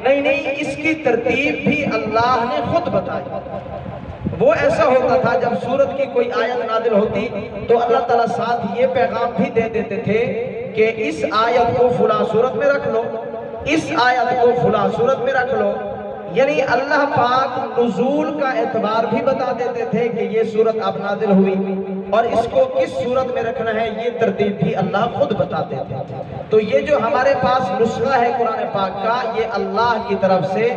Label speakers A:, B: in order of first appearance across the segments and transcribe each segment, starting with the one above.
A: نہیں نہیں، اس کی ترتیب بھی اللہ نے خود بتائی۔ وہ ایسا ہوتا تھا جب سورت کی کوئی آیت نازل ہوتی تو اللہ تعالیٰ ساتھ یہ پیغام بھی دے دیتے تھے کہ اس آیت کو فلاں سورت میں رکھ لو، اس آیت کو فلاں سورت میں رکھ لو۔ یعنی اللہ پاک نزول کا اعتبار بھی بتا دیتے تھے کہ یہ سورت اب نازل ہوئی، اور اس کو کس سورت میں رکھنا ہے یہ ترتیب بھی اللہ خود بتاتے تھے۔ تو یہ جو ہمارے پاس نسخہ ہے قرآن پاک کا، یہ اللہ کی طرف سے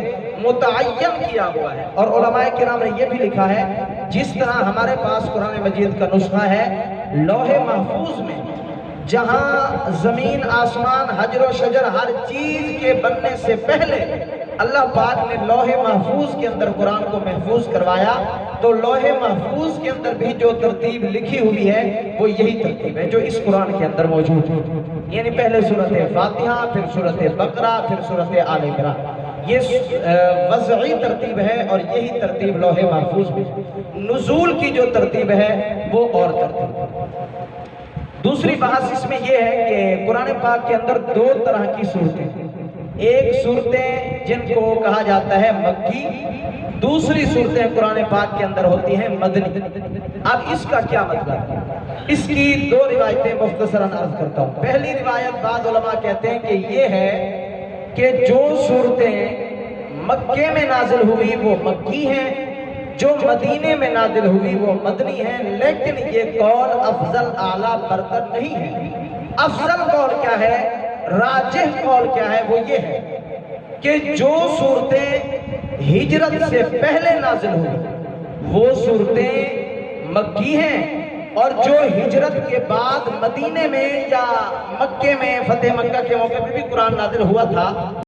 A: متعین کیا ہوا ہے۔ اور علماء کرام نے یہ بھی لکھا ہے جس طرح ہمارے پاس قرآن مجید کا نسخہ ہے لوح محفوظ میں، جہاں زمین آسمان حجر و شجر ہر چیز کے بننے سے پہلے اللہ پاک نے لوح محفوظ کے اندر قرآن کو محفوظ کروایا، تو لوح محفوظ کے اندر بھی جو ترتیب لکھی ہوئی ہے وہ یہی ترتیب ہے جو اس قرآن کے اندر موجود ہے۔ یعنی پہلے سورت فاتحہ، پھر سورت بقرہ، پھر سورت آل عمران، یہ وضعی ترتیب ہے، اور یہی ترتیب لوح محفوظ میں۔ نزول کی جو ترتیب ہے وہ اور ترتیب ہے۔ دوسری بحث اس میں یہ ہے کہ قرآن پاک کے اندر دو طرح کی صورتیں، ایک صورتیں جن کو کہا جاتا ہے مکی، دوسری صورتیں قرآن پاک کے اندر ہوتی ہیں مدنی۔ اب اس کا کیا مطلب ہے؟ اس کی دو روایتیں مختصراً عرض کرتا ہوں۔ پہلی روایت بعض علماء کہتے ہیں کہ یہ ہے کہ جو صورتیں مکے میں نازل ہوئی وہ مکی ہیں، جو مدینے میں نازل ہوئی وہ مدنی ہیں، لیکن یہ قول افضل اعلیٰ برتر نہیں ہے۔ افضل قول کیا ہے، راجح قول کیا ہے، وہ یہ ہے کہ جو صورتیں ہجرت سے پہلے نازل ہوئی وہ صورتیں مکی ہیں، اور جو ہجرت کے بعد مدینے میں یا مکے میں فتح مکہ کے موقع پہ بھی قرآن نازل ہوا تھا